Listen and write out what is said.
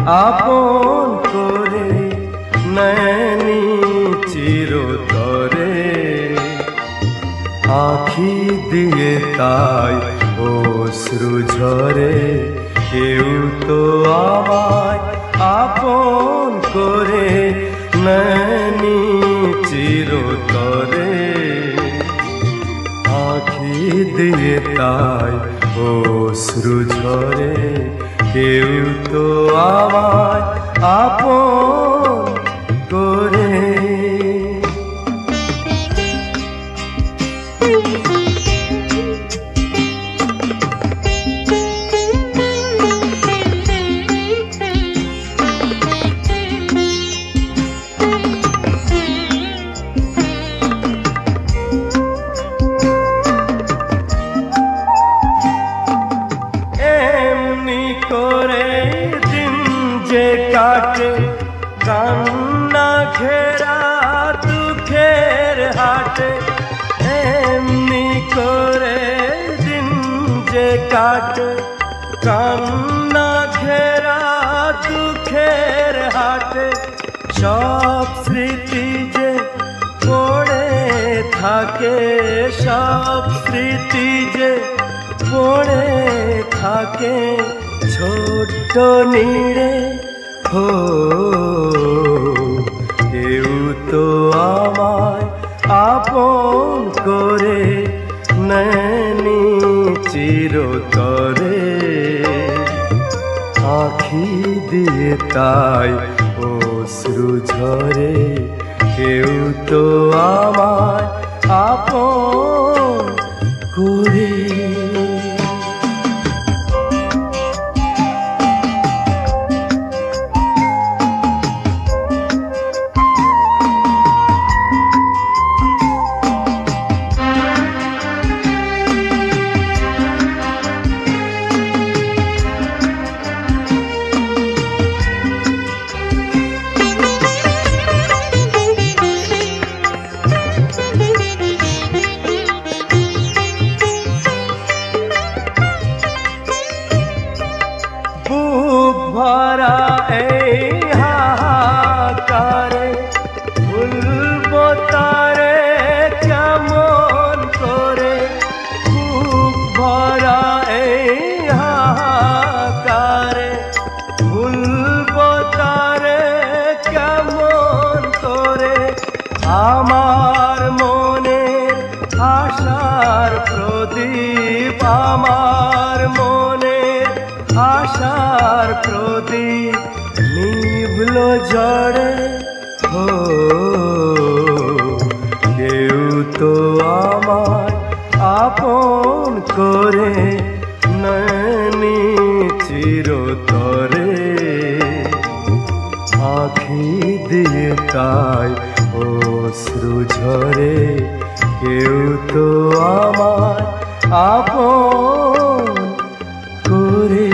আপন করে নেয়নি চিরতরে। আখি দিয়ে তাই অশ্রু ঝরে, কেউ তো আমায় আপন করে নেয়নি চিরতরে। আখি দিয়ে তাই অশ্রু ঝরে, কেউ তো আমায় আপন করে। কাটে কান্না ঘেরা দুঃখের হাটে, এমনি করে দিন যে কাটে কান্না ঘেরা দুঃখের হাটে। সব স্মৃতি যে পড়ে থাকে, সব স্মৃতি যে পড়ে থাকে ছোট্ট নীড়ে। কেউ তো আমায় আপন করে নেয়নি চিরতরে। আখি দিয়ে তাই অশ্রু ঝরে, কেউ তো আমায় আপন করে। ভরা এই হাহাকারে ভুলবো তারে কেমন করে। বুক ভরা এই হাহাকারে ভুলবো তারে কেমন করে। আমার মনের আশার প্রদীপ, আমার মনের আশার প্রদীপ নিভলো ঝড়ে। কেউ তো আমায় আপন করে নেয়নি চিরতরে। আখি দিয়ে তাই অশ্রু ঝরে, কেউ তো আমায় আপন করে।